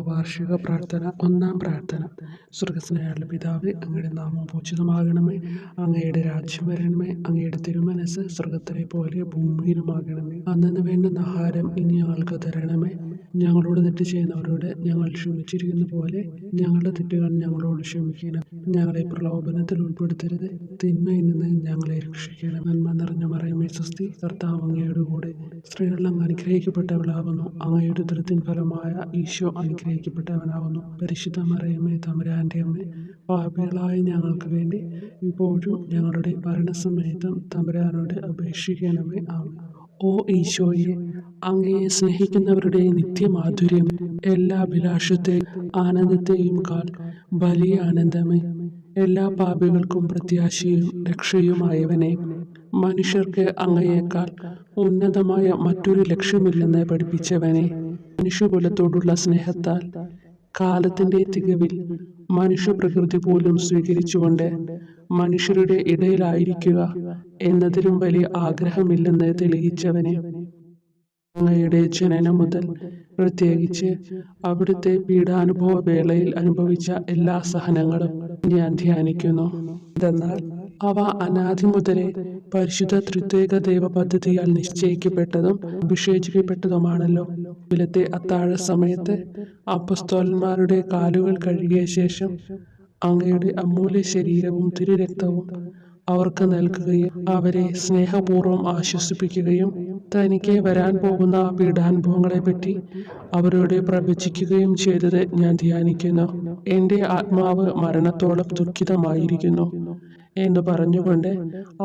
വാർഷിക പ്രാർത്ഥന. ഒന്നാം പ്രാർത്ഥന. സ്വർഗ്ഗസ്ഥനായ പിതാവേ, അങ്ങയുടെ നാമം പൂജിതമാകണമേ. അങ്ങയുടെ രാജ്യം വരണമേ. അങ്ങയുടെ തിരുമനസ്സ് സ്വർഗ്ഗത്തിലെ പോലെ ഭൂമിയിലുമാകണമേ. അന്നന്ന് വേണ്ടുന്ന ആഹാരം ഇനി ഞങ്ങൾക്ക് തരണമേ. ഞങ്ങളോട് തെറ്റ് ചെയ്യുന്നവരോട് ഞങ്ങൾ ക്ഷമിച്ചിരിക്കുന്ന പോലെ ഞങ്ങളുടെ തെറ്റുകൾ ഞങ്ങളോട് ക്ഷമിക്കണം. ഞങ്ങളെ പ്രലോഭനത്തിൽ ഉൾപ്പെടുത്തരുത്, തിന്മയിൽ നിന്ന് ഞങ്ങളെ രക്ഷിക്കണം. നന്മ നിറഞ്ഞ മറിയമേ സ്വസ്തി, കർത്താവ് അങ്ങയുടെ കൂടെ സ്ത്രീകളിൽ അങ്ങ് അനുഗ്രഹിക്കപ്പെട്ടവളാകുന്നു. അങ്ങയുടെ ഉദരത്തിൻ ഫലമായ ഈശോ അനുഗ്രഹിക്കപ്പെട്ടവനാകുന്നു. പരിശുദ്ധ മറിയമേ തമ്പുരാന്റെ അമ്മേ, പാപികളായ ഞങ്ങൾക്ക് വേണ്ടി ഇപ്പോഴും ഞങ്ങളുടെ മരണസമയത്തും തമ്പുരാനോട് അപേക്ഷിക്കണമേ. ആമേൻ. ഓ ഈശോയെ, അങ്ങയെ സ്നേഹിക്കുന്നവരുടെ നിത്യമാധുര്യം, എല്ലാ അഭിലാഷത്തെയും ആനന്ദത്തെയും കാൾ വലിയ ആനന്ദമേ, എല്ലാ പാപികൾക്കും പ്രത്യാശയും രക്ഷയുമായവനെ, മനുഷ്യർക്ക് അങ്ങയേക്കാൾ ഉന്നതമായ മറ്റൊരു ലക്ഷ്യമില്ലെന്ന് പഠിപ്പിച്ചവനെ, മനുഷ്യകുലത്തോടുള്ള സ്നേഹത്താൽ കാലത്തിന്റെ തികവിൽ മനുഷ്യപ്രകൃതി പോലും സ്വീകരിച്ചുകൊണ്ട് മനുഷ്യരുടെ ഇടയിലായിരിക്കുക എന്നതിലും വലിയ ആഗ്രഹമില്ലെന്ന് തെളിയിച്ചവനെ, അങ്ങയുടെ ജനനം മുതൽ പ്രത്യേകിച്ച് അവിടുത്തെ പീഡാനുഭവ വേളയിൽ അനുഭവിച്ച എല്ലാ സഹനങ്ങളും ഞാൻ ധ്യാനിക്കുന്നു. എന്തെന്നാൽ അവ അനാദി മുതലേ പരിശുദ്ധ ത്രിത്വേക ദൈവ പദ്ധതിയാൽ നിശ്ചയിക്കപ്പെട്ടതും അഭിഷേചിക്കപ്പെട്ടതുമാണല്ലോ. ഇവിലത്തെ അത്താഴ സമയത്ത് അപ്പസ്തോലന്മാരുടെ കാലുകൾ കഴുകിയ ശേഷം അങ്ങയുടെ അമൂല്യ ശരീരവും തിരുരക്തവും അവർക്ക് നൽകുകയും അവരെ സ്നേഹപൂർവ്വം ആശ്വസിപ്പിക്കുകയും തനിക്ക് വരാൻ പോകുന്ന പീഡാനുഭവങ്ങളെപ്പറ്റി അവരോട് പ്രവചിക്കുകയും ചെയ്തത് ഞാൻ ധ്യാനിക്കുന്നു. എൻ്റെ ആത്മാവ് മരണത്തോളം ദുഃഖിതമായിരിക്കുന്നു എന്ന് പറഞ്ഞുകൊണ്ട്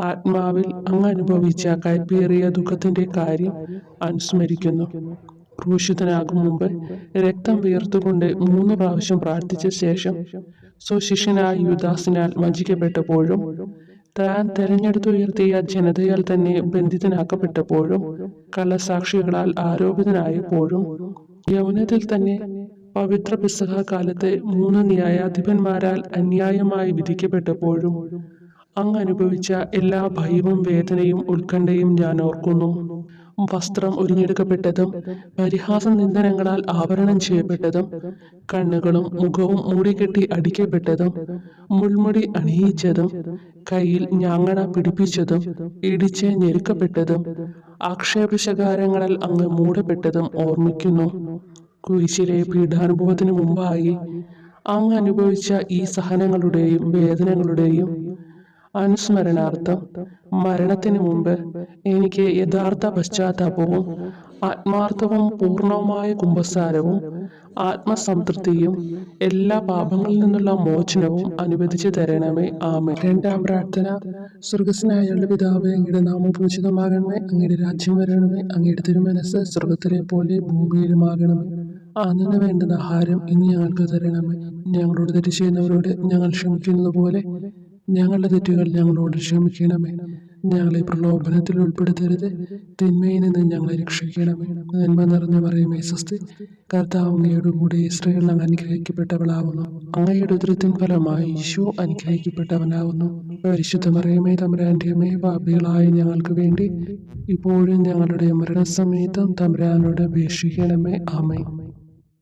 ആത്മാവിൽ അങ്ങ് അനുഭവിച്ച കൈപ്പേറിയ ദുഃഖത്തിന്റെ കാര്യം അനുസ്മരിക്കുന്നു. ക്രൂശിതനാകും മുമ്പ് രക്തം വീർത്തുകൊണ്ട് 3 പ്രാവശ്യം പ്രാർത്ഥിച്ച ശേഷം സ്വശിഷ്യനായ യൂദാസിനാൽ വഞ്ചിക്കപ്പെട്ടപ്പോഴും താൻ തെരഞ്ഞെടുത്തുയർത്തിയ ജനതയാൽ തന്നെ ബന്ധിതനാക്കപ്പെട്ടപ്പോഴും കള്ളസാക്ഷികളാൽ ആരോപിതനായപ്പോഴും യൗവനത്തിൽ തന്നെ പവിത്ര പെസഹ കാലത്ത് 3 ന്യായാധിപന്മാരാൽ അന്യായമായി വിധിക്കപ്പെട്ടപ്പോഴും അങ്ങ് അനുഭവിച്ച എല്ലാ ഭയവും വേദനയും ഉത്കണ്ഠയും ഞാൻ ഓർക്കുന്നു. വസ്ത്രം ഉരിഞ്ഞെടുക്കപ്പെട്ടതും പരിഹാസ നിന്ദനങ്ങളാൽ ആവരണം ചെയ്യപ്പെട്ടതും കണ്ണുകളും മുഖവും മൂടിക്കെട്ടി അടിക്കപ്പെട്ടതും മുൾമുടി അണിയിച്ചതും കയ്യിൽ ഞാങ്ങണ പിടിപ്പിച്ചതും ഇടിച്ച് ഞെരുക്കപ്പെട്ടതും ആക്ഷേപശകാരങ്ങളാൽ അങ്ങ് മൂടപ്പെട്ടതും ഓർമ്മിക്കുന്നു. കുരിശിലെ പീഡാനുഭവത്തിനു മുമ്പായി അങ്ങ് അനുഭവിച്ച ഈ സഹനങ്ങളുടെയും വേദനകളുടെയും അനുസ്മരണാർത്ഥം മരണത്തിന് മുമ്പ് എനിക്ക് യഥാർത്ഥ പശ്ചാത്താപവും ആത്മാർത്ഥവും പൂർണ്ണവുമായ കുമ്പസാരവും ആത്മസംതൃപ്തിയും എല്ലാ പാപങ്ങളിൽ നിന്നുള്ള മോചനവും അനുവദിച്ചു തരണമേ. ആമേൻ. രണ്ടാം പ്രാർത്ഥന. സ്വർഗ്ഗസ്ഥനായ പിതാവേ, അങ്ങയുടെ നാമം പൂജിതമാകണമേ. അങ്ങയുടെ രാജ്യം വരണമേ. അങ്ങയുടെ തിരുമനസ്സ് സ്വർഗ്ഗത്തിലെ പോലെ ഭൂമിയിലുമാകണമേ. അന്നന്ന് വേണ്ടുന്ന ആഹാരം ഇനി ഞങ്ങൾക്ക് തരണമേ. ഞങ്ങളോട് തെറ്റ് ചെയ്യുന്നവരോട് ഞങ്ങൾ ക്ഷമിക്കുന്നത് പോലെ ഞങ്ങളുടെ തെറ്റുകൾ ഞങ്ങളോട് ക്ഷമിക്കണമേ. ഞങ്ങളെ പ്രലോഭനത്തിൽ ഉൾപ്പെടുത്തരുത്, തിന്മയിൽ നിന്ന് ഞങ്ങളെ രക്ഷിക്കണമേ. നന്മ നിറഞ്ഞ മറിയമേ സ്വസ്തി, കർത്താവ് അങ്ങയുടെ കൂടെ സ്ത്രീകളിൽ അങ്ങ് അനുഗ്രഹിക്കപ്പെട്ടവളാകുന്നു. അങ്ങയുടെ ഉദരത്തിൻ ഫലമായി ഈശോ അനുഗ്രഹിക്കപ്പെട്ടവനാകുന്നു. പരിശുദ്ധ മറിയമേ തമ്പുരാന്റെ അമ്മേ, പാപികളായ ഞങ്ങൾക്ക് വേണ്ടി ഇപ്പോഴും ഞങ്ങളുടെ മരണസമയത്തും തമ്പുരാനോട് അപേക്ഷിക്കണമേ. ആമേൻ.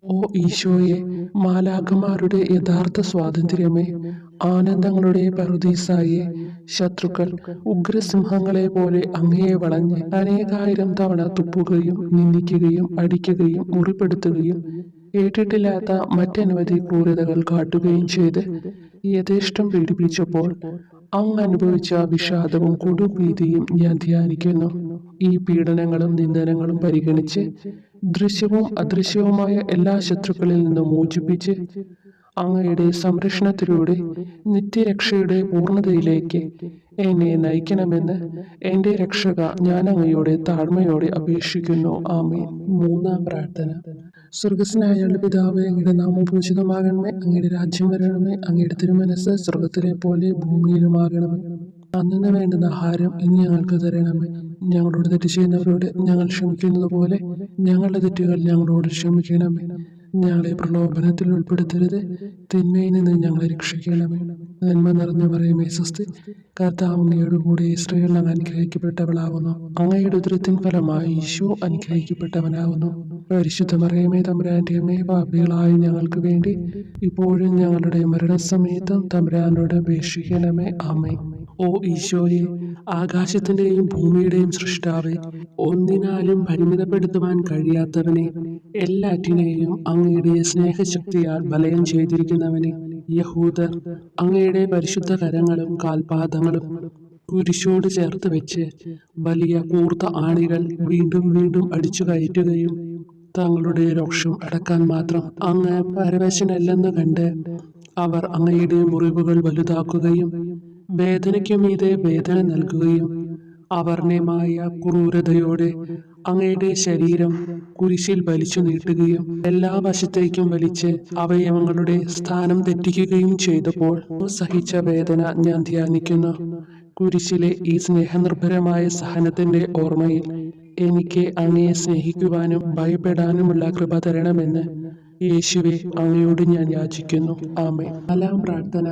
ഓ ഈശോയെ, മാലാഖമാരുടെ യഥാർത്ഥ സ്വാതന്ത്ര്യമേ, ആനന്ദങ്ങളുടെ പറുദീസായെ, ശത്രുക്കൾ ഉഗ്രസിംഹങ്ങളെ പോലെ അങ്ങയെ വളഞ്ഞ് അനേകായിരം തവണ തുപ്പുകയും നിന്ദിക്കുകയും അടിക്കുകയും മുറിപ്പെടുത്തുകയും ഏറ്റിട്ടില്ലാത്ത മറ്റനവധി ക്രൂരതകൾ കാട്ടുകയും ചെയ്ത് യഥേഷ്ടം പീഡിപ്പിച്ചപ്പോൾ അങ്ങ് അനുഭവിച്ച വിഷാദവും കൊടുഭീതിയും ഞാൻ ധ്യാനിക്കുന്നു. ഈ പീഡനങ്ങളും നിന്ദനങ്ങളും പരിഗണിച്ച് ദൃശ്യവും അദൃശ്യവുമായ എല്ലാ ശത്രുക്കളിൽ നിന്നും മോചിപ്പിച്ച് അങ്ങയുടെ സംരക്ഷണത്തിലൂടെ നിത്യരക്ഷയുടെ പൂർണ്ണതയിലേക്ക് എന്നെ നയിക്കണമെന്ന് എൻ്റെ രക്ഷക ഞാൻ അങ്ങയോടെ താഴ്മയോടെ അപേക്ഷിക്കുന്നു. ആമേൻ. മൂന്നാം പ്രാർത്ഥന. സ്വർഗ്ഗസ്ഥനായ പിതാവേ, അങ്ങയുടെ നാമം പൂജിതമാകണമേ. അങ്ങയുടെ രാജ്യം വരണമേ. അങ്ങയുടെ തിരുമനസ്സ് സ്വർഗ്ഗത്തിലെ പോലെ ഭൂമിയിലുമാകണമേ. അന്നന്ന് വേണ്ടുന്ന ആഹാരം ഇനി ഞങ്ങൾക്ക് തരണമേ. ഞങ്ങളോട് തെറ്റ് ചെയ്യുന്നവരോട് ഞങ്ങൾ ക്ഷമിക്കുന്നത് പോലെ ഞങ്ങളുടെ തെറ്റുകൾ ഞങ്ങളോട് ക്ഷമിക്കണമേ. ഞങ്ങളെ പ്രലോഭനത്തിൽ ഉൾപ്പെടുത്തരുത്, തിന്മയിൽ നിന്ന് ഞങ്ങളെ രക്ഷിക്കണമേ. നന്മ നിറഞ്ഞ മറിയമേ സ്വസ്തി, കർത്താവ് അങ്ങയുടെ കൂടെ സ്ത്രീകൾ അങ്ങ് അനുഗ്രഹിക്കപ്പെട്ടവളാകുന്നു. അങ്ങയുടെ ഉദരത്തിൻ ഫലമായി ഈശോ അനുഗ്രഹിക്കപ്പെട്ടവനാകുന്നു. പരിശുദ്ധ മറിയമേ തമ്പുരാന്റെ അമ്മേ, പാപികളായ ഞങ്ങൾക്ക് വേണ്ടി ഇപ്പോഴും ഞങ്ങളുടെ മരണസമയത്തും തമ്പുരാനോട് അപേക്ഷിക്കണമേ. ആമേൻ. ഓ ഈശോയെ, ആകാശത്തിന്റെയും ഭൂമിയുടെയും സൃഷ്ടാവേ, ഒന്നിനാലും പരിമിതപ്പെടുത്തുവാൻ കഴിയാത്തവനെ, എല്ലാറ്റിനെയും അങ്ങയുടെ സ്നേഹശക്തിയാൽ വലയം ചെയ്തിരിക്കുന്നവനെ, യഹൂദർ അങ്ങയുടെ പരിശുദ്ധ കരങ്ങളും കാൽപാദങ്ങളും കുരിശോട് ചേർത്ത് വെച്ച് വലിയ കൂർത്ത ആണികൾ വീണ്ടും വീണ്ടും അടിച്ചു കയറ്റുകയും തങ്ങളുടെ രോഷം അടക്കാൻ മാത്രം അങ്ങ് പരവശനല്ലെന്ന് കണ്ട് അവർ അങ്ങയുടെ മുറിവുകൾ വലുതാക്കുകയും വേദനയ്ക്കു മീതെ വേദന നൽകുകയും അവർണ്ണമായ ക്രൂരതയോടെ അങ്ങയുടെ ശരീരം കുരിശിൽ വലിച്ചു നീട്ടുകയും എല്ലാ വശത്തേക്കും വലിച്ച് അവയവങ്ങളുടെ സ്ഥാനം തെറ്റിക്കുകയും ചെയ്തപ്പോൾ സഹിച്ച വേദന ഞാൻ ധ്യാനിക്കുന്നു. കുരിശിലെ ഈ സ്നേഹനിർഭരമായ സഹനത്തിന്റെ ഓർമ്മയിൽ എനിക്ക് അങ്ങയെ സ്നേഹിക്കുവാനും ഭയപ്പെടാനുമുള്ള കൃപ തരണമെന്ന് യേശുവെ അങ്ങയോട് ഞാൻ യാചിക്കുന്നു. ആമേൻ. നാലാം പ്രാർത്ഥന.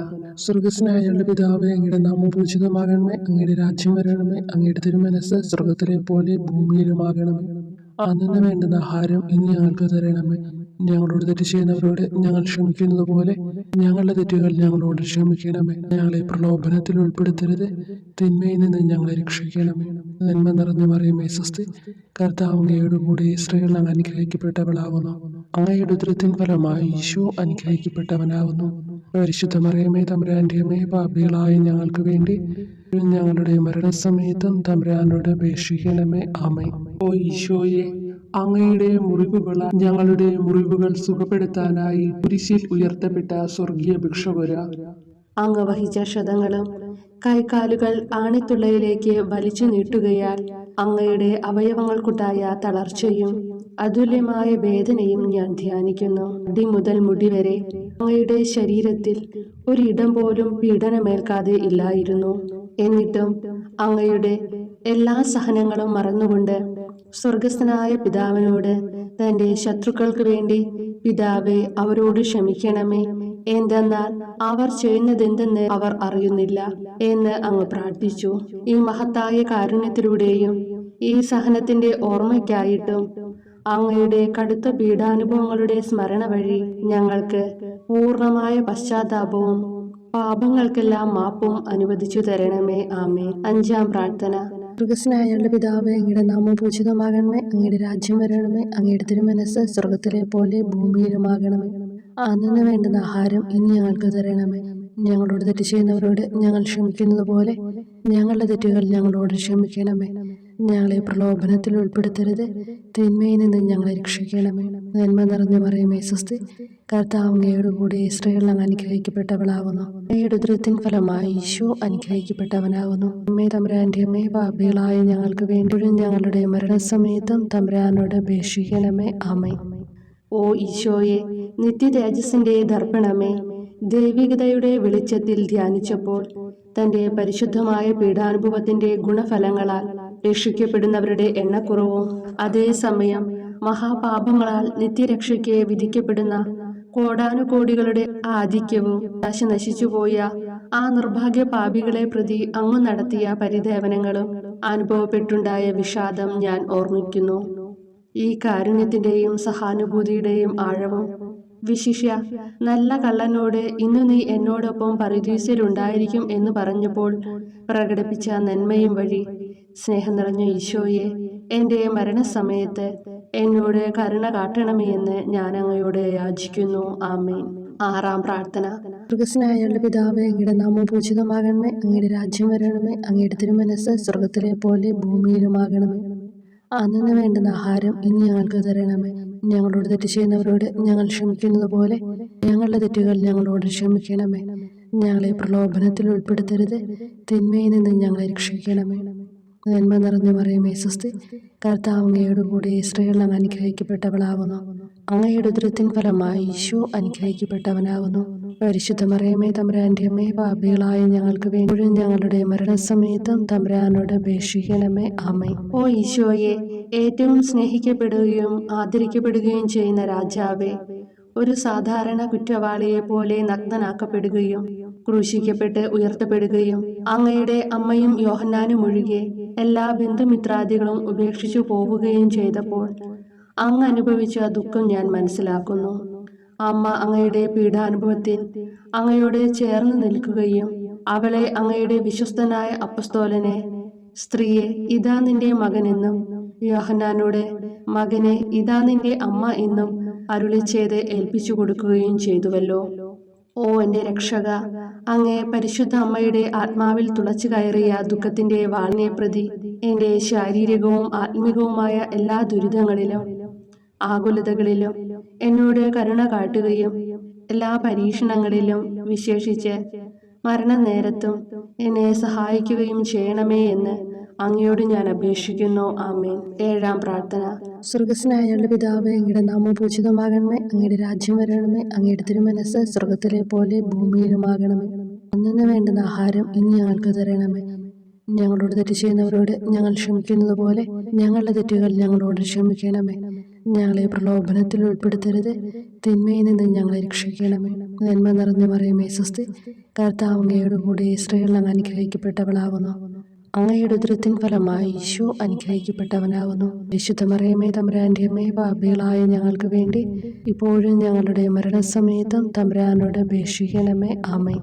സ്വർഗസ്നായുള്ള പിതാവേ, അങ്ങയുടെ നാമം പൂജിതമാകണമേ, അങ്ങയുടെ രാജ്യം വരണമേ, അങ്ങയുടെ തിരുമനസ് സ്വർഗത്തിലെ പോലെ ഭൂമിയിലുമാകണമേ. അന്നു വേണ്ടുന്ന ആഹാരം ഇനി ഞങ്ങൾക്ക് തരണമേ. ഞങ്ങളോട് തെറ്റ് ചെയ്യുന്നവരോട് ഞങ്ങൾ ക്ഷമിക്കുന്നത് പോലെ ഞങ്ങളുടെ തെറ്റുകൾ ഞങ്ങളോട് ക്ഷമിക്കണമേ. ഞങ്ങളെ പ്രലോഭനത്തിൽ ഉൾപ്പെടുത്തരുത്, തിന്മയിൽ നിന്ന് ഞങ്ങളെ രക്ഷിക്കണമേ. നന്മ നിറഞ്ഞ മറിയമേ സ്വസ്തി, കർത്താവ് അങ്ങയുടെ കൂടെ സ്ത്രീകൾ അങ്ങ് അനുഗ്രഹിക്കപ്പെട്ടവളാകുന്നു. അങ്ങയുടെ ഉദരത്തിൻ ഫലമായി ഈശോ അനുഗ്രഹിക്കപ്പെട്ടവനാകുന്നു. പരിശുദ്ധ മറിയമേ തമ്പുരാന്റെ അമ്മേ, പാപികളായ ഞങ്ങൾക്ക് വേണ്ടി ഞങ്ങളുടെ മരണസമയത്തും തമ്പുരാനോട് അപേക്ഷിക്കണമേ. ആമേൻ. ഓ ഈശോയെ, അങ്ങയുടെ മുറിവുകളാൽ ഞങ്ങളുടെ മുറിവുകൾ സുഖപ്പെടുത്താനായി കുരിശിൽ ഉയർത്തപ്പെട്ട സ്വർഗീയ ഭിക്ഷുകര, അങ്ങ് വഹിച്ച ക്ഷതങ്ങളും കൈകാലുകൾ ആണിത്തുള്ളയിലേക്ക് വലിച്ചു നീട്ടുകയാൽ അങ്ങയുടെ അവയവങ്ങൾക്കുണ്ടായ തളർച്ചയും അതുല്യമായ വേദനയും ഞാൻ ധ്യാനിക്കുന്നു. അടി മുതൽ മുടി വരെ അങ്ങയുടെ ശരീരത്തിൽ ഒരിടം പോലും പീഡനമേൽക്കാതെ ഇല്ലായിരുന്നു. എന്നിട്ടും അങ്ങയുടെ എല്ലാ സഹനങ്ങളും മറന്നുകൊണ്ട് സ്വർഗസ്ഥനായ പിതാവിനോട് തന്റെ ശത്രുക്കൾക്ക് വേണ്ടി, പിതാവേ അവരോട് ക്ഷമിക്കണമേ, എന്തെന്നാൽ അവർ ചെയ്യുന്നതെന്തെന്ന് അവർ അറിയുന്നില്ല എന്ന് അങ്ങ് പ്രാർത്ഥിച്ചു. ഈ മഹത്തായ കാരുണ്യത്തിലൂടെയും ഈ സഹനത്തിന്റെ ഓർമ്മയ്ക്കായിട്ടും അങ്ങയുടെ കടുത്ത പീഡാനുഭവങ്ങളുടെ സ്മരണ വഴി ഞങ്ങൾക്ക് പൂർണ്ണമായ പശ്ചാത്താപവും പാപങ്ങൾക്കെല്ലാം മാപ്പും അനുവദിച്ചു തരണമേ. ആമേൻ. അഞ്ചാം പ്രാർത്ഥന. സ്വർഗസ്നായുള്ള പിതാവേ, അങ്ങയുടെ നാമം പൂജിതമാകണമേ, അങ്ങയുടെ രാജ്യം വരണമേ, അങ്ങയുടെ തിരുമനസ് സ്വർഗത്തിലെ പോലെ ഭൂമിയിലുമാകണമേ. അന്നു വേണ്ടുന്ന ആഹാരം ഇനി ഞങ്ങൾക്ക് തരണമേ. ഞങ്ങളോട് തെറ്റ് ചെയ്യുന്നവരോട് ഞങ്ങൾ ക്ഷമിക്കുന്നത് പോലെ ഞങ്ങളുടെ തെറ്റുകൾ ഞങ്ങളോട് ക്ഷമിക്കണമേ. ഞങ്ങളെ പ്രലോഭനത്തിൽ ഉൾപ്പെടുത്തരുത്, തിന്മയിൽ നിന്ന് ഞങ്ങളെ രക്ഷിക്കണമേ. നന്മ നിറഞ്ഞ മറിയമേ സ്വസ്തി, കർത്താവ് അങ്ങയുടെ കൂടെ സ്ത്രീകൾ അങ്ങ് അനുഗ്രഹിക്കപ്പെട്ടവളാകുന്നു. അങ്ങയുടെ ഉദരത്തിൻ ഫലമായി ഈശോ അനുഗ്രഹിക്കപ്പെട്ടവനാകുന്നു. അമ്മേ തമ്പുരാന്റെ അമ്മേ, പാപികളായ ഞങ്ങൾക്ക് വേണ്ടിയും ഞങ്ങളുടെ മരണസമയത്തും തമ്പുരാനോട് അപേക്ഷിക്കണമേ. ആമേൻ. ഓ ഈശോയെ, നിത്യതേജസ്സിന്റെ ദർപ്പണമേ, ദൈവികതയുടെ വെളിച്ചത്തിൽ ധ്യാനിച്ചപ്പോൾ തന്റെ പരിശുദ്ധമായ പീഡാനുഭവത്തിന്റെ ഗുണഫലങ്ങളാൽ രക്ഷിക്കപ്പെടുന്നവരുടെ എണ്ണക്കുറവും അതേസമയം മഹാപാപങ്ങളാൽ നിത്യരക്ഷയ്ക്ക് വിധിക്കപ്പെടുന്ന കോടാനുകോടികളുടെ ആധിക്യവും നശിച്ചുപോയ ആ നിർഭാഗ്യ പാപികളെ പ്രതി അങ്ങ് നടത്തിയ പരിദേവനങ്ങളും അനുഭവപ്പെട്ടുണ്ടായ വിഷാദം ഞാൻ ഓർമ്മിക്കുന്നു. ഈ കാരുണ്യത്തിന്റെയും സഹാനുഭൂതിയുടെയും ആഴവും വിശിഷ്യ നല്ല കള്ളനോട് ഇന്നു നീ എന്നോടൊപ്പം പറുദീസയിലുണ്ടായിരിക്കും എന്ന് പറഞ്ഞപ്പോൾ പ്രകടിപ്പിച്ച നന്മയും വഴി സ്നേഹം നിറഞ്ഞ ഈശോയെ, എൻ്റെ മരണസമയത്ത് എന്നോട് കരുണ കാട്ടണമേ എന്ന് ഞാൻ അങ്ങയോട് യാചിക്കുന്നു. ആമേൻ. ആറാം പ്രാർത്ഥന. സ്വർഗസ്നായുള്ള പിതാവേ, അങ്ങയുടെ നാമം പൂജിതമാകണമേ, അങ്ങയുടെ രാജ്യം വരണമേ, അങ്ങയുടെ തിരുമനസ് സ്വർഗത്തിലെ പോലെ ഭൂമിയിലുമാകണമേ. അന്നു വേണ്ടുന്ന ആഹാരം ഇനി ഞങ്ങൾക്ക് തരണമേ. ഞങ്ങളോട് തെറ്റ് ചെയ്യുന്നവരോട് ഞങ്ങൾ ക്ഷമിക്കുന്നത് പോലെ ഞങ്ങളുടെ തെറ്റുകൾ ഞങ്ങളോട് ക്ഷമിക്കണമേ. ഞങ്ങളെ പ്രലോഭനത്തിൽ ഉൾപ്പെടുത്തരുത്, തിന്മയിൽ നിന്ന് ഞങ്ങളെ രക്ഷിക്കണമേ. നന്മ നിറഞ്ഞ മറിയമേ സ്വസ്തി, കർത്താവ് അങ്ങയുടെ കൂടെ സ്ത്രീകൾ അങ്ങ് അനുഗ്രഹിക്കപ്പെട്ടവളാകുന്നു. അങ്ങയുടെ ഉദരത്തിൻ ഫലമായി ഈശോ അനുഗ്രഹിക്കപ്പെട്ടവനാകുന്നു. പരിശുദ്ധ മറിയമേ തമ്പുരാന്റെ അമ്മേ, പാപികളായ ഞങ്ങൾക്ക് വേണ്ടി ഞങ്ങളുടെ മരണസമയത്തും തമ്പുരാനോട് അപേക്ഷിക്കണമേ. ആമേൻ. ഓ ഈശോയെ, ഏറ്റവും സ്നേഹിക്കപ്പെടുകയും ആദരിക്കപ്പെടുകയും ചെയ്യുന്ന രാജാവേ, ഒരു സാധാരണ കുറ്റവാളിയെ പോലെ നഗ്നനാക്കപ്പെടുകയും ക്രൂശിക്കപ്പെട്ട് ഉയർത്തപ്പെടുകയും അങ്ങയുടെ അമ്മയും യോഹന്നാനും ഒഴികെ എല്ലാ ബന്ധുമിത്രാദികളും ഉപേക്ഷിച്ചു പോവുകയും ചെയ്തപ്പോൾ അങ്ങ് അനുഭവിച്ച ദുഃഖം ഞാൻ മനസ്സിലാക്കുന്നു. അമ്മ അങ്ങയുടെ പീഡാനുഭവത്തിൽ അങ്ങയോട് ചേർന്ന് നിൽക്കുകയും അവളെ അങ്ങയുടെ വിശ്വസ്തനായ അപ്പസ്തോലനെ, സ്ത്രീയെ ഇതാ നിന്റെ മകനെന്നും യോഹന്നാനോട്, മകനെ ഇതാ നിന്റെ അമ്മ എന്നും അരുളി ചെയ്ത് ഏൽപ്പിച്ചു കൊടുക്കുകയും ചെയ്തുവല്ലോ. ഓ എൻ്റെ രക്ഷക, അങ്ങേ പരിശുദ്ധ അമ്മയുടെ ആത്മാവിൽ തുളച്ചു കയറിയ ദുഃഖത്തിന്റെ വാളിനെ പ്രതി എൻ്റെ ശാരീരികവും ആത്മികവുമായ എല്ലാ ദുരിതങ്ങളിലും ആകുലതകളിലും എന്നോട് കരുണ കാട്ടുകയും എല്ലാ പരീക്ഷണങ്ങളിലും വിശേഷിച്ച് മരണനേരത്തും എന്നെ സഹായിക്കുകയും ചെയ്യണമേ എന്ന് അങ്ങയോട് ഞാൻ അപേക്ഷിക്കുന്നു. ആമേൻ. 7-ാം പ്രാർത്ഥന. സ്വർഗസ്നായ ഞങ്ങളുടെ പിതാവേ, അങ്ങയുടെ നാമം പൂജിതമാകണമേ. അങ്ങയുടെ രാജ്യം വരണമേ. അങ്ങയുടെ തിരുമനസ്സ് സ്വർഗത്തിലെ പോലെ ഭൂമിയിലുമാകണമേ. അന്നു വേണ്ടുന്ന ആഹാരം ഇനി ഞങ്ങൾക്ക് തരണമേ. ഞങ്ങളോട് തെറ്റ് ചെയ്യുന്നവരോട് ഞങ്ങൾ ക്ഷമിക്കുന്നത് പോലെ ഞങ്ങളുടെ തെറ്റുകൾ ഞങ്ങളോട് ക്ഷമിക്കണമേ. ഞങ്ങളെ പ്രലോഭനത്തിൽ ഉൾപ്പെടുത്തരുത്, തിന്മയിൽ നിന്ന് ഞങ്ങളെ രക്ഷിക്കണമേ. നന്മ നിറഞ്ഞ മറിയമേ സ്വസ്തി, കർത്താവ് അങ്ങയുടെ കൂടെ, സ്ത്രീകൾ അങ്ങ് അനുഗ്രഹിക്കപ്പെട്ടവളാകുന്നു. അങ്ങയുടെ ഉദരത്തിൻ ഫലമായി ഈശോ അനുഗ്രഹിക്കപ്പെട്ടവനാകുന്നു. വിശുദ്ധ മറിയമേ തമ്പുരാന്റെ അമ്മേ, പാപികളായ ഞങ്ങൾക്ക് വേണ്ടി ഇപ്പോഴും ഞങ്ങളുടെ മരണസമയത്തും തമ്പുരാനോട് അപേക്ഷിക്കണമേ. ആമേൻ.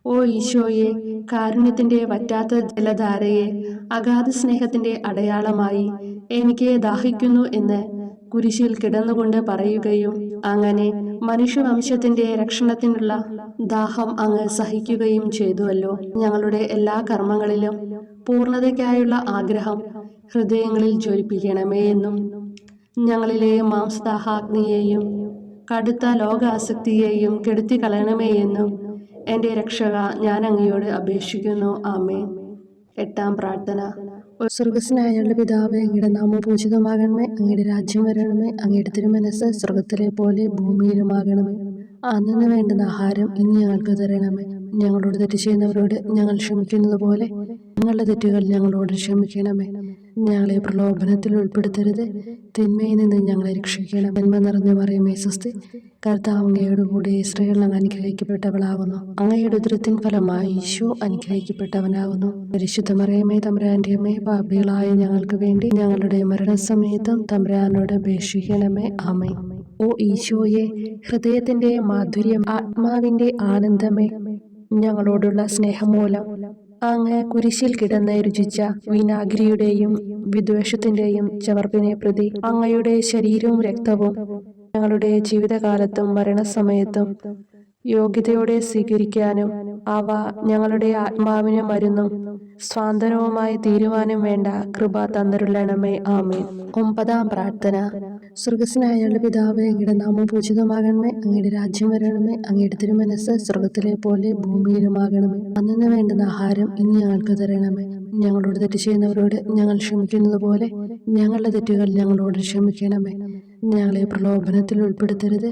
ഓ ഈശോയെ, കാരുണ്യത്തിന്റെ വറ്റാത്ത ജലധാരയെ, അഗാധ സ്നേഹത്തിന്റെ അടയാളമായി എനിക്ക് ദാഹിക്കുന്നു എന്ന് കുരിശിൽ കിടന്നുകൊണ്ട് പറയുകയും അങ്ങനെ മനുഷ്യവംശത്തിന്റെ രക്ഷണത്തിനുള്ള ദാഹം അങ്ങ് സഹിക്കുകയും ചെയ്തുവല്ലോ. ഞങ്ങളുടെ എല്ലാ കർമ്മങ്ങളിലും പൂർണ്ണതയ്ക്കായുള്ള ആഗ്രഹം ഹൃദയങ്ങളിൽ ജ്വലിപ്പിക്കണമേ എന്നും ഞങ്ങളിലെ മാംസദാഹാഗ്നിയെയും കടുത്ത ലോകാസക്തിയെയും കെടുത്തി കളയണമേ എന്നും എൻ്റെ രക്ഷക ഞാൻ അങ്ങയോട് അപേക്ഷിക്കുന്നു. ആമേൻ. 8-ാം പ്രാർത്ഥന. സ്വർഗസ്നായ ഞങ്ങളുടെ പിതാവേ, അങ്ങയുടെ നാമം പൂജിതമാകണമേ. അങ്ങയുടെ രാജ്യം വരണമേ. അങ്ങയുടെ തിരുമനസ്സ് സ്വർഗത്തിലെ പോലെ ഭൂമിയിലുമാകണമേ. അന്നു വേണ്ടുന്ന ആഹാരം ഇനി ഞങ്ങൾക്ക് തരണമേ. ഞങ്ങളോട് തെറ്റ് ചെയ്യുന്നവരോട് ഞങ്ങൾ ക്ഷമിക്കുന്നത് പോലെ ഞങ്ങളുടെ തെറ്റുകൾ ഞങ്ങളോട് ക്ഷമിക്കണമേ. ഞങ്ങളെ പ്രലോഭനത്തിൽ ഉൾപ്പെടുത്തരുത്, തിന്മയിൽ നിന്ന് ഞങ്ങളെ രക്ഷിക്കണം. നന്മ നിറഞ്ഞ മറിയമേ സ്വസ്തി, കർത്താവ് അങ്ങയുടെ കൂടെ, സ്ത്രീകൾ അങ്ങ് അനുഗ്രഹിക്കപ്പെട്ടവളാകുന്നു. അങ്ങയുടെ ഉദരത്തിൻ ഫലമായി ഈശോ അനുഗ്രഹിക്കപ്പെട്ടവനാകുന്നു. പരിശുദ്ധ മറിയമേ തമ്പുരാന്റെ അമ്മേ, പാപികളായ ഞങ്ങൾക്ക് വേണ്ടി ഞങ്ങളുടെ മരണസമയത്തും തമ്പുരാനോട് അപേക്ഷിക്കണമേ. ആമേൻ. ഓ ഈശോയെ, ഹൃദയത്തിന്റെ മാധുര്യം, ആത്മാവിന്റെ ആനന്ദമേ, ഞങ്ങളോടുള്ള സ്നേഹം മൂലം അങ്ങ് കുരിശിൽ കിടന്ന് രുചിച്ച വിനാഗിരിയുടെയും വിദ്വേഷത്തിന്റെയും ചവർപ്പിനെ പ്രതി അങ്ങയുടെ ശരീരവും രക്തവും ഞങ്ങളുടെ ജീവിതകാലത്തും മരണസമയത്തും യോഗ്യതയോടെ സ്വീകരിക്കാനും അവ ഞങ്ങളുടെ ആത്മാവിന് മരുന്നും സ്വാന്തനവുമായി തീരുവാനും വേണ്ട കൃപ തന്നരുളണമേ. ആമേൻ. 9-ാം പ്രാർത്ഥന. സ്വർഗസ്നായ ഞങ്ങളുടെ പിതാവേ, അങ്ങയുടെ നാമം പൂജിതമാകണമേ. അങ്ങയുടെ രാജ്യം വരണമേ. അങ്ങയുടെ തിരുമനസ്സ് സ്വർഗത്തിലെ പോലെ ഭൂമിയിലുമാകണമേ. അന്നു വേണ്ടുന്ന ആഹാരം ഇനി ഞങ്ങൾക്ക് തരണമേ. ഞങ്ങളോട് തെറ്റ് ചെയ്യുന്നവരോട് ഞങ്ങൾ ക്ഷമിക്കുന്നത് പോലെ ഞങ്ങളുടെ തെറ്റുകൾ ഞങ്ങളോട് ക്ഷമിക്കണമേ. ഞങ്ങളെ പ്രലോഭനത്തിൽ ഉൾപ്പെടുത്തരുത്,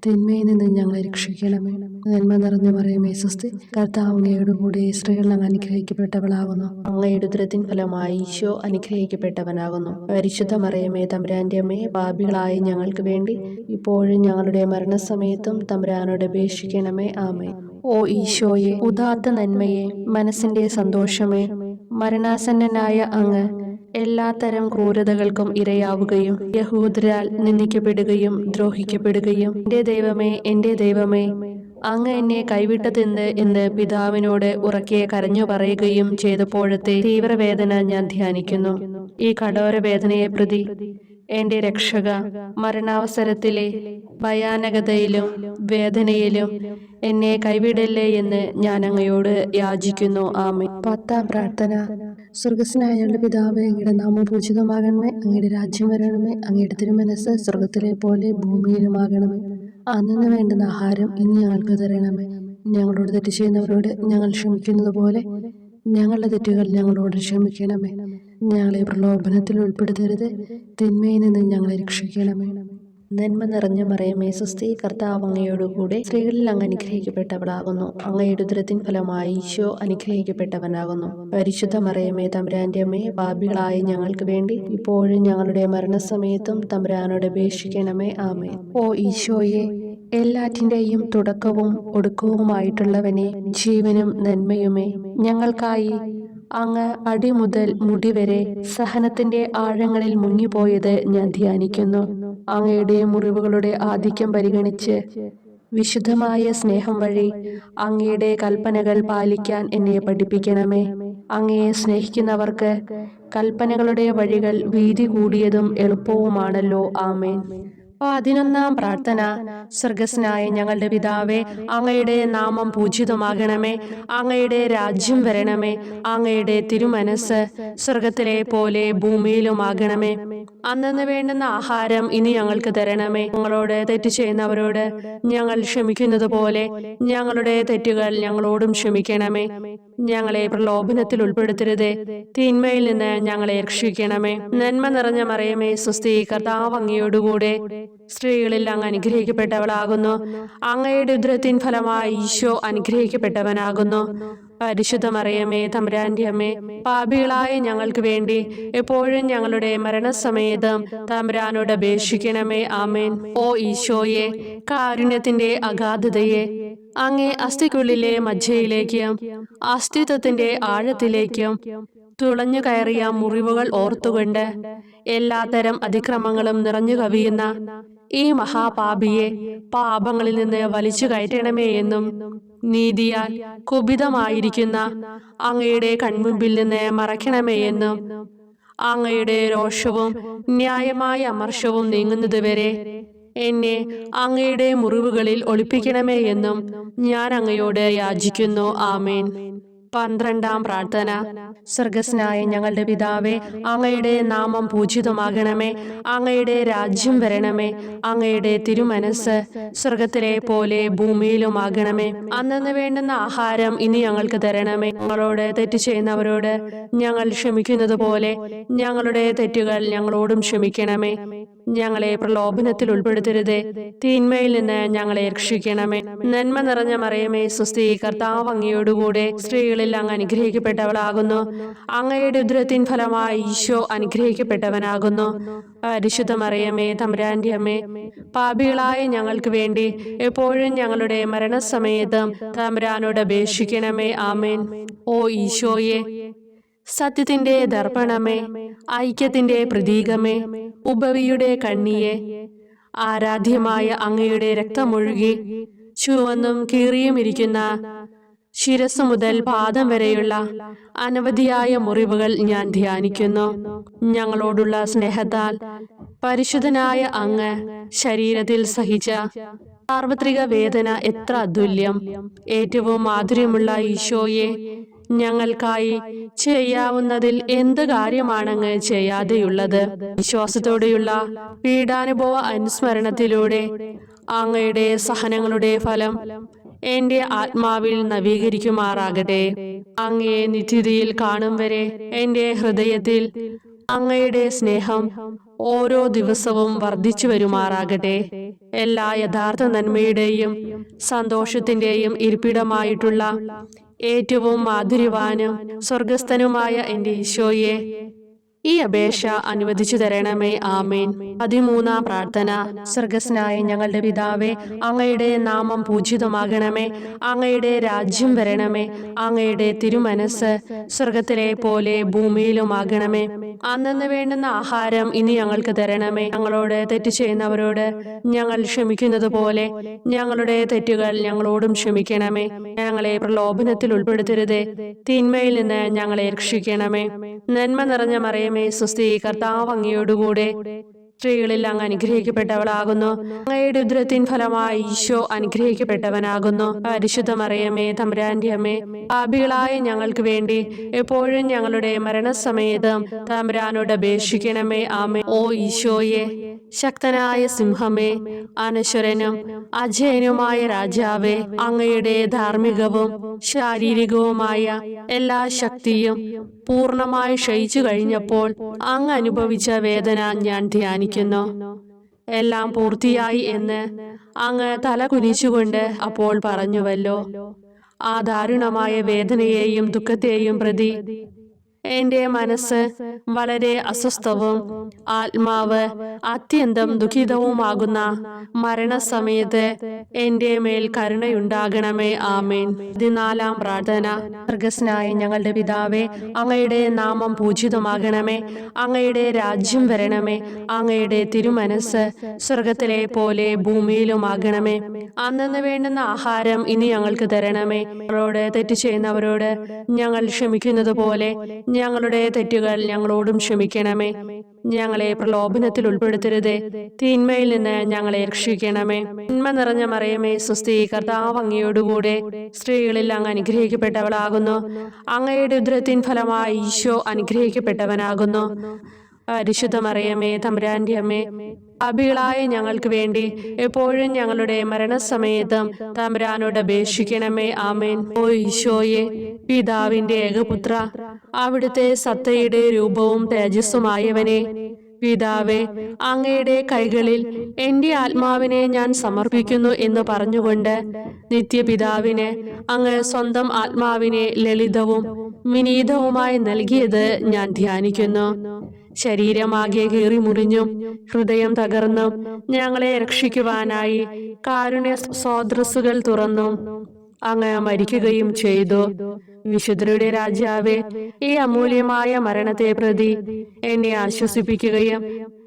തിന്മയിൽ നിന്ന് ഞങ്ങളെ രക്ഷിക്കണമേ. നന്മ നിറഞ്ഞ മറിയമേ സ്വസ്തി, കർത്താവ് അങ്ങയുടെ കൂടെ, സ്ത്രീകൾ അങ്ങ് അനുഗ്രഹിക്കപ്പെട്ടവളാകുന്നു. അങ്ങയുടെ ഉദരത്തിൻ ഫലമായി ഈശോ അനുഗ്രഹിക്കപ്പെട്ടവനാകുന്നു. പരിശുദ്ധ മറിയമേ തമ്പുരാന്റെ അമ്മേ, പാപികളായ ഞങ്ങൾക്ക് വേണ്ടി ഇപ്പോഴും ഞങ്ങളുടെ മരണസമയത്തും തമ്പുരാനോട് അപേക്ഷിക്കണമേ. ആമേൻ. ഓ ഈശോയെ, ഉദാത്ത നന്മയെ, മനസ്സിന്റെ സന്തോഷമേ, മരണാസന്നനായ അങ്ങ് എല്ലാത്തരം ക്രൂരതകൾക്കും ഇരയാവുകയും യഹൂദരാൽ നിന്ദിക്കപ്പെടുകയും ദ്രോഹിക്കപ്പെടുകയും എൻ്റെ ദൈവമേ അങ്ങ് എന്നെ കൈവിട്ടതെന്ത് എന്ന് പിതാവിനോട് ഉറക്കെ കരഞ്ഞു പറയുകയും ചെയ്തപ്പോഴത്തെ തീവ്രവേദന ഞാൻ ധ്യാനിക്കുന്നു. ഈ കഠോര വേദനയെ പ്രതി എൻ്റെ രക്ഷക, മരണാവസരത്തിലെ ഭയാനകതയിലും വേദനയിലും എന്നെ കൈവിടല്ലേ എന്ന് ഞാൻ അങ്ങയോട് യാചിക്കുന്നു. ആമേൻ. 10-ാം പ്രാർത്ഥന. സ്വർഗസ്നായ ഞങ്ങളുടെ പിതാവേ, അങ്ങയുടെ നാമം പൂജിതമാകണമേ. അങ്ങയുടെ രാജ്യം വരണമേ. അങ്ങയുടെ തിരുമനസ്സ് സ്വർഗത്തിലെ പോലെ ഭൂമിയിലുമാകണമേ. അന്നു വേണ്ടുന്ന ആഹാരം ഇനി ഞങ്ങൾക്ക് തരണമേ. ഞങ്ങളോട് തെറ്റ് ചെയ്യുന്നവരോട് ഞങ്ങൾ ക്ഷമിക്കുന്നത് പോലെ ഞങ്ങളുടെ തെറ്റുകൾ ഞങ്ങളോട് ക്ഷമിക്കണമേ. ഞങ്ങളെ പ്രലോഭനത്തിൽ ഉൾപ്പെടുത്തരുത്, തിന്മയിൽ നിന്ന് ഞങ്ങളെ രക്ഷിക്കണമേ. നന്മ നിറഞ്ഞ മറിയമേ സ്വസ്തി, കർത്താവ് അങ്ങയോടുകൂടെ സ്ത്രീകളിൽ അങ്ങ് അനുഗ്രഹിക്കപ്പെട്ടവളാകുന്നു. അങ്ങയുടെ ഉദരത്തിൻ ഫലമായി ഈശോ അനുഗ്രഹിക്കപ്പെട്ടവനാകുന്നു. പരിശുദ്ധ മറിയമേ തമ്പുരാന്റെ അമ്മേ, പാപികളായ ഞങ്ങൾക്ക് വേണ്ടി ഇപ്പോഴും ഞങ്ങളുടെ മരണസമയത്തും തമ്പുരാനോട് അപേക്ഷിക്കണമേ. ആമേൻ. ഓ ഈശോയെ, എല്ലാറ്റിൻ്റെയും തുടക്കവും ഒടുക്കവുമായിട്ടുള്ളവനെ, ജീവനും നന്മയുമേ, ഞങ്ങൾക്കായി അങ്ങ് അടിമുതൽ മുടിവരെ സഹനത്തിന്റെ ആഴങ്ങളിൽ മുങ്ങിപ്പോയത് ഞാൻ ധ്യാനിക്കുന്നു. അങ്ങയുടെ മുറിവുകളുടെ ആധിക്യം പരിഗണിച്ച് വിശുദ്ധമായ സ്നേഹം വഴി അങ്ങയുടെ കൽപ്പനകൾ പാലിക്കാൻ എന്നെ പഠിപ്പിക്കണമേ. അങ്ങയെ സ്നേഹിക്കുന്നവർക്ക് കൽപ്പനകളുടെ വഴികൾ വീതി കൂടിയതും എളുപ്പവുമാണല്ലോ. ആമേൻ. 11-ാം പ്രാർത്ഥന. സ്വർഗസ്നായ ഞങ്ങളുടെ പിതാവേ, അങ്ങയുടെ നാമം പൂജിതമാകണമേ. അങ്ങയുടെ രാജ്യം വരണമേ. അങ്ങയുടെ തിരുമനസ് സ്വർഗത്തിലെ പോലെ ഭൂമിയിലുമാകണമേ. അന്നന്ന് വേണ്ടുന്ന ആഹാരം ഇനി ഞങ്ങൾക്ക് തരണമേ. ഞങ്ങളോട് തെറ്റ് ചെയ്യുന്നവരോട് ഞങ്ങൾ ക്ഷമിക്കുന്നത് പോലെ ഞങ്ങളുടെ തെറ്റുകൾ ഞങ്ങളോടും ക്ഷമിക്കണമേ. ഞങ്ങളെ പ്രലോഭനത്തിൽ ഉൾപ്പെടുത്തരുതേ, തിന്മയിൽ നിന്ന് ഞങ്ങളെ രക്ഷിക്കണമേ. നന്മ നിറഞ്ഞ മറിയമേ സ്വസ്തി, കർത്താവ് അങ്ങയോടുകൂടെ സ്ത്രീകളിൽ അങ്ങ് അനുഗ്രഹിക്കപ്പെട്ടവളാകുന്നു. അങ്ങയുടെ ഉദരത്തിൻ ഫലമായി ഈശോ അനുഗ്രഹിക്കപ്പെട്ടവനാകുന്നു. പരിശുദ്ധ മറിയമേ തമ്പുരാന്റെ അമ്മേ, പാപികളായ ഞങ്ങൾക്ക് വേണ്ടി എപ്പോഴും ഞങ്ങളുടെ മരണസമയത്തും തമ്പുരാനോട് അപേക്ഷിക്കണമേ. ആമേൻ. ഓ ഈശോയെ, കാരുണ്യത്തിന്റെ അഗാധതയെ, അങ്ങേ അസ്ഥിക്കുള്ളിലെ മജ്ജയിലേക്കും അസ്തിത്വത്തിന്റെ ആഴത്തിലേക്കും തുളഞ്ഞു കയറിയ മുറിവുകൾ ഓർത്തുകൊണ്ട് എല്ലാത്തരം അതിക്രമങ്ങളും നിറഞ്ഞു കവിയുന്ന ഈ മഹാപാപിയെ പാപങ്ങളിൽ നിന്ന് വലിച്ചു കയറ്റണമേ എന്നും, നീതിയാൽ കുപിതമായിരിക്കുന്ന അങ്ങയുടെ കൺമുമ്പിൽ നിന്ന് മറയ്ക്കണമേ എന്നും, അങ്ങയുടെ രോഷവും ന്യായമായ അമർഷവും നീങ്ങുന്നതുവരെ എന്നെ അങ്ങയുടെ മുറിവുകളിൽ ഒളിപ്പിക്കണമേ എന്നും ഞാൻ അങ്ങയോട് യാചിക്കുന്നു. ആമേൻ. 12-ാം പ്രാർത്ഥന. സ്വർഗസ്നായ ഞങ്ങളുടെ പിതാവേ, അങ്ങയുടെ നാമം പൂജിതമാകണമേ. അങ്ങയുടെ രാജ്യം വരണമേ. അങ്ങയുടെ തിരുമനസ് സ്വർഗത്തിലെ പോലെ ഭൂമിയിലുമാകണമേ. അന്നന്ന് വേണ്ടുന്ന ആഹാരം ഇനി ഞങ്ങൾക്ക് തരണമേ. ഞങ്ങളോട് തെറ്റ് ചെയ്യുന്നവരോട് ഞങ്ങൾ ക്ഷമിക്കുന്നത് പോലെ ഞങ്ങളുടെ തെറ്റുകൾ ഞങ്ങളോടും ക്ഷമിക്കണമേ. ഞങ്ങളെ പ്രലോഭനത്തിൽ ഉൾപ്പെടുത്തരുതേ, തിന്മയിൽ നിന്ന് ഞങ്ങളെ രക്ഷിക്കണമേ. നന്മ നിറഞ്ഞ മറിയമേ സ്വസ്തി, കർത്താവ് അങ്ങയോടുകൂടെ സ്ത്രീകളിൽ അങ്ങ് അനുഗ്രഹിക്കപ്പെട്ടവളാകുന്നു. അങ്ങയുടെ ഉദരത്തിൻ ഫലമായി ഈശോ അനുഗ്രഹിക്കപ്പെട്ടവനാകുന്നു. പരിശുദ്ധ മറിയമേ തമ്പുരാന്റെ അമ്മേ, പാപികളായ ഞങ്ങൾക്ക് വേണ്ടി എപ്പോഴും ഞങ്ങളുടെ മരണസമയത്തും തമ്പുരാനോട് അപേക്ഷിക്കണമേ. ആമേൻ. ഓ ഈശോയെ, സത്യത്തിന്റെ ദർപ്പണമേ, ഐക്യത്തിന്റെ പ്രതീകമേ, ഉപവിയുടെ കണ്ണിയെ, ആരാധ്യമായ അങ്ങയുടെ രക്തമൊഴുകി ചുവന്നും കീറിയുമിരിക്കുന്ന ശിരസ് മുതൽ പാദം വരെയുള്ള അനവധിയായ മുറിവുകൾ ഞാൻ ധ്യാനിക്കുന്നു. ഞങ്ങളോടുള്ള സ്നേഹത്താൽ പരിശുദ്ധനായ അങ്ങ് ശരീരത്തിൽ സഹിച്ച സാർവത്രിക വേദന എത്ര അതുല്യം. ഏറ്റവും മാധുര്യമുള്ള ഈശോയെ, ഞങ്ങൾക്കായി ചെയ്യാവുന്നതിൽ എന്ത് കാര്യമാണങ്ങ് ചെയ്യാതെയുള്ളത്? വിശ്വാസത്തോടെയുള്ള പീഡാനുഭവ അനുസ്മരണത്തിലൂടെ അങ്ങയുടെ സഹനങ്ങളുടെ ഫലം എന്റെ ആത്മാവിൽ നവീകരിക്കുമാറാകട്ടെ. അങ്ങയെ നിത്യതയിൽ കാണും വരെ എന്റെ ഹൃദയത്തിൽ അങ്ങയുടെ സ്നേഹം ഓരോ ദിവസവും വർദ്ധിച്ചു വരുമാറാകട്ടെ. എല്ലാ യഥാർത്ഥ നന്മയുടെയും സന്തോഷത്തിന്റെയും ഇരിപ്പിടമായിട്ടുള്ള ഏറ്റവും മാധുര്യവാനും സ്വർഗസ്ഥനുമായ എന്റെ ഈശോയെ, ഈ അപേക്ഷ അനുവദിച്ചു തരണമേ. ആമേൻ. 13-ാം പ്രാർത്ഥന. സ്വർഗസ്നായ ഞങ്ങളുടെ പിതാവേ, അങ്ങയുടെ നാമം പൂജിതമാകണമേ. അങ്ങയുടെ രാജ്യം വരണമേ. അങ്ങയുടെ തിരുമനസ് സ്വർഗത്തിലെ പോലെ ഭൂമിയിലുമാകണമേ. അന്നന്ന് വേണ്ടുന്ന ആഹാരം ഇനി ഞങ്ങൾക്ക് തരണമേ. ഞങ്ങളോട് തെറ്റ് ചെയ്യുന്നവരോട് ഞങ്ങൾ ക്ഷമിക്കുന്നത് പോലെ ഞങ്ങളുടെ തെറ്റുകൾ ഞങ്ങളോടും ക്ഷമിക്കണമേ. ഞങ്ങളെ പ്രലോഭനത്തിൽ ഉൾപ്പെടുത്തരുതേ, തിന്മയിൽ നിന്ന് ഞങ്ങളെ രക്ഷിക്കണമേ. നന്മ നിറഞ്ഞ മറിയമേ സ്വസ്തി, കർത്താവ് അങ്ങയോടുകൂടെ സ്ത്രീകളിൽ അങ്ങ് അനുഗ്രഹിക്കപ്പെട്ടവളാകുന്നു. അങ്ങയുടെ ഉദരത്തിൻ ഫലമായി ഈശോ അനുഗ്രഹിക്കപ്പെട്ടവനാകുന്നു. പരിശുദ്ധ മറിയമേ തമ്പുരാന്റെ അമ്മേ, പാപികളായ ഞങ്ങൾക്ക് വേണ്ടി എപ്പോഴും ഞങ്ങളുടെ മരണസമയത്തും തമ്പുരാനോട് അപേക്ഷിക്കണമേ. ആമേൻ. ഓ ഈശോയെ, ശക്തനായ സിംഹമേ, അനശ്വരനും അജയനുമായ രാജാവേ, അങ്ങയുടെ ധാർമ്മികവും ശാരീരികവുമായ എല്ലാ ശക്തിയും പൂർണ്ണമായി ക്ഷയിച്ചു കഴിഞ്ഞപ്പോൾ അങ്ങ് അനുഭവിച്ച വേദന ഞാൻ ധ്യാനിക്കുന്നു. എല്ലാം പൂർത്തിയായി എന്ന് അങ്ങ് തല കുനിച്ചുകൊണ്ട് അപ്പോൾ പറഞ്ഞുവല്ലോ. ആ ദാരുണമായ വേദനയെയും ദുഃഖത്തെയും പ്രതി എൻ്റെ മനസ്സ് വളരെ അസ്വസ്ഥവും ആത്മാവ് അത്യന്തം ദുഃഖിതവുമാകുന്ന മരണസമയത്ത് എൻ്റെ മേൽ കരുണയുണ്ടാകണമേ. ആമേൻ. 14-ാം പ്രാർത്ഥന. സ്വർഗ്ഗസ്ഥനായ ഞങ്ങളുടെ പിതാവേ, അങ്ങയുടെ നാമം പൂജിതമാകണമേ. അങ്ങയുടെ രാജ്യം വരണമേ. അങ്ങയുടെ തിരുമനസ്സ് സ്വർഗത്തിലെ പോലെ ഭൂമിയിലുമാകണമേ. അന്നന്ന് വേണ്ടുന്ന ആഹാരം ഇനി ഞങ്ങൾക്ക് തരണമേ. ഞങ്ങളോട് തെറ്റ് ചെയ്യുന്നവരോട് ഞങ്ങൾ ക്ഷമിക്കുന്നത് പോലെ ഞങ്ങളുടെ തെറ്റുകൾ ഞങ്ങളോടും ക്ഷമിക്കണമേ. ഞങ്ങളെ പ്രലോഭനത്തിൽ ഉൾപ്പെടുത്തരുതേ, തിന്മയിൽ നിന്ന് ഞങ്ങളെ രക്ഷിക്കണമേ. നന്മ നിറഞ്ഞ മറിയമേ, സ്വസ്തി, കർത്താവ് അങ്ങയോടുകൂടെ സ്ത്രീകളിൽ അങ്ങ് അനുഗ്രഹിക്കപ്പെട്ടവളാകുന്നു. അങ്ങയുടെ ഉദരത്തിൻ ഫലമായി ഈശോ അനുഗ്രഹിക്കപ്പെട്ടവനാകുന്നു. പരിശുദ്ധ മറിയമേ, തമ്പുരാന്റെ അമ്മേ, പാപികളായ ഞങ്ങൾക്ക് വേണ്ടി എപ്പോഴും ഞങ്ങളുടെ മരണസമയത്തും തമ്പുരാനോട് അപേക്ഷിക്കണമേ. ആമേൻ. ഓ ഈശോയെ, പിതാവിന്റെ ഏകപുത്ര, അവിടുത്തെ സത്തയുടെ രൂപവും തേജസ്സുമായവനെ, പിതാവേ, അങ്ങയുടെ കൈകളിൽ എൻ്റെ ആത്മാവിനെ ഞാൻ സമർപ്പിക്കുന്നു എന്ന് പറഞ്ഞുകൊണ്ട് നിത്യപിതാവിന് അങ്ങ് സ്വന്തം ആത്മാവിനെ ലളിതവും വിനീതവുമായി നൽകിയത് ഞാൻ ധ്യാനിക്കുന്നു. ശരീരമാകെ കീറി മുറിഞ്ഞും ഹൃദയം തകർന്നും ഞങ്ങളെ രക്ഷിക്കുവാനായി കാരുണ്യ സ്രോതസ്സുകൾ തുറന്നും അങ്ങ് മരിക്കുകയും ചെയ്തു. വിശുദ്ധരുടെ രാജാവേ, ഈ അമൂല്യമായ മരണത്തെ പ്രതി എന്നെ ആശ്വസിപ്പിക്കുകയും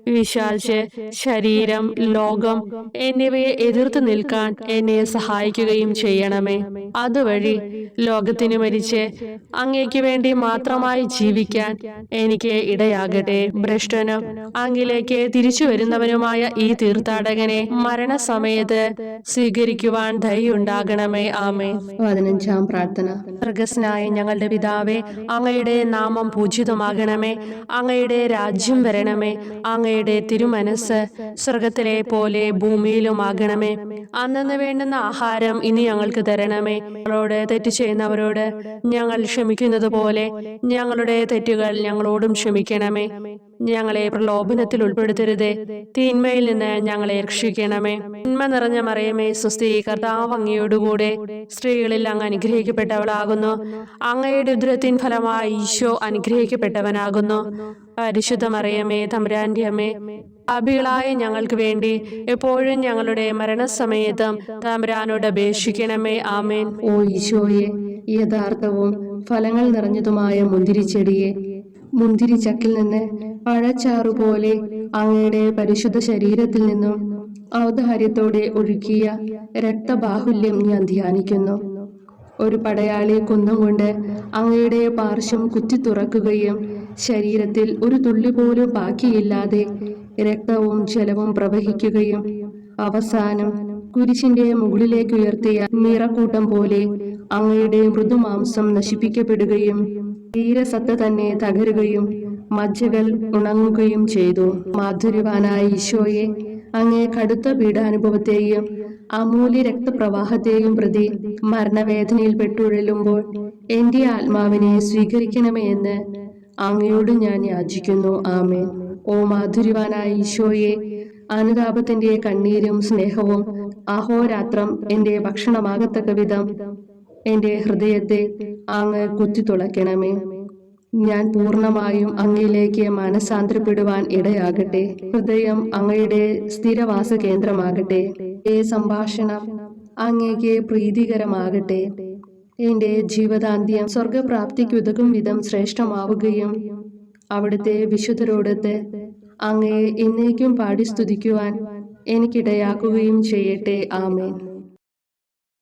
വിശാലിച്ച് ശരീരം, ലോകം എന്നിവയെ എതിർത്ത് നിൽക്കാൻ എന്നെ സഹായിക്കുകയും ചെയ്യണമേ. അതുവഴി ലോകത്തിന് മരിച്ച് അങ്ങേക്ക് വേണ്ടി മാത്രമായി ജീവിക്കാൻ എനിക്ക് ഇടയാകട്ടെ. ഭ്രഷ്ടനും അങ്ങിലേക്ക് തിരിച്ചു വരുന്നവനുമായ ഈ തീർത്ഥാടകനെ മരണസമയത്ത് സ്വീകരിക്കുവാൻ ദയുണ്ടാകണമേ. ആമേൻ. 15-ാം പ്രാർത്ഥന. സ്വർഗ്ഗസ്ഥനായ ഞങ്ങളുടെ പിതാവേ, അങ്ങയുടെ നാമം പൂജിതമാകണമേ. അങ്ങയുടെ രാജ്യം വരണമേ. അങ്ങയുടെ തിരുമനസ്സ് സ്വർഗത്തിലെ പോലെ ഭൂമിയിലുമാകണമേ. അന്നന്ന് വേണ്ടുന്ന ആഹാരം ഇനി ഞങ്ങൾക്ക് തരണമേ. ഞങ്ങളോട് തെറ്റ് ചെയ്യുന്നവരോട് ഞങ്ങൾ ക്ഷമിക്കുന്നത് പോലെ ഞങ്ങളുടെ തെറ്റുകൾ ഞങ്ങളോടും ക്ഷമിക്കണമേ. ഞങ്ങളെ പ്രലോഭനത്തിൽ ഉൾപ്പെടുത്തരുതേ, തിന്മയിൽ നിന്ന് ഞങ്ങളെ രക്ഷിക്കണമേ. നന്മ നിറഞ്ഞ മറിയമേ, സ്വസ്തി, കർത്താവ് അങ്ങയോടുകൂടെ സ്ത്രീകളിൽ അങ്ങ് അനുഗ്രഹിക്കപ്പെട്ടവളാകുന്നു. അങ്ങയുടെ ഉദരത്തിൻ ഫലമായി ഈശോ അനുഗ്രഹിക്കപ്പെട്ടവനാകുന്നു. പരിശുദ്ധ മറിയമേ, തമ്പുരാന്റെ അമ്മേ, പാപികളായ ഞങ്ങൾക്ക് വേണ്ടി എപ്പോഴും ഞങ്ങളുടെ മരണസമയത്തും തമ്പുരാനോട് അപേക്ഷിക്കണമേ. ആമേൻ. ഓ ഈശോയെ, യഥാർത്ഥവും ഫലങ്ങൾ നിറഞ്ഞതുമായ മുന്തിരിച്ചെടിയെ, മുന്തിരിച്ചക്കിൽ നിന്ന് പഴച്ചാറുപോലെ അങ്ങയുടെ പരിശുദ്ധ ശരീരത്തിൽ നിന്നും ഔദാര്യത്തോടെ ഒഴുക്കിയ രക്തബാഹുല്യം ഞാൻ ധ്യാനിക്കുന്നു. ഒരു പടയാളി കുന്തം കൊണ്ട് അങ്ങയുടെ പാർശ്വം കുത്തി തുറക്കുകയും ശരീരത്തിൽ ഒരു തുള്ളി പോലും ബാക്കിയില്ലാതെ രക്തവും ജലവും പ്രവഹിക്കുകയും അവസാനം കുരിശിന്റെ മുകളിലേക്ക് ഉയർത്തിയ മീറക്കൂട്ടം പോലെ അങ്ങയുടെ മൃദുമാംസം നശിപ്പിക്കപ്പെടുകയും തീരസത്ത തന്നെ തകരുകയും മജ്ജകൾ ഉണങ്ങുകയും ചെയ്തു. മാധുര്യവാനായ ഈശോയെ, അങ്ങേ കടുത്ത പീഡാനുഭവത്തെയും അമൂല്യ രക്തപ്രവാഹത്തെയും പ്രതി മരണവേദനയിൽ പെട്ടുഴലുമ്പോൾ എൻ്റെ ആത്മാവിനെ സ്വീകരിക്കണമേ എന്ന് അങ്ങയോട് ഞാൻ യാചിക്കുന്നു. ആമേൻ. ഓ മാധുര്യവാനായ ഈശോയെ, അനുതാപത്തിന്റെ കണ്ണീരും സ്നേഹവും അഹോരാത്രം എൻ്റെ ഭക്ഷണമാകത്തക്ക വിധം എൻ്റെ ഹൃദയത്തെ അങ്ങ് കുത്തിത്തുളയ്ക്കണമേ. ഞാൻ പൂർണ്ണമായും അങ്ങയിലേക്ക് മനസാന്തരപ്പെടുവാൻ ഇടയാകട്ടെ. ഹൃദയം അങ്ങയുടെ സ്ഥിരവാസ കേന്ദ്രമാകട്ടെ. ഈ സംഭാഷണം അങ്ങേക്ക് പ്രീതികരമാകട്ടെ. എൻ്റെ ജീവിതാന്ത്യം സ്വർഗപ്രാപ്തിക്കുതകും വിധം ശ്രേഷ്ഠമാവുകയും അവിടുത്തെ വിശുദ്ധരോടൊത്ത് അങ്ങയെ എന്നേക്കും പാടി സ്തുതിക്കുവാൻ എനിക്കിടയാക്കുകയും ചെയ്യട്ടെ. ആമേൻ.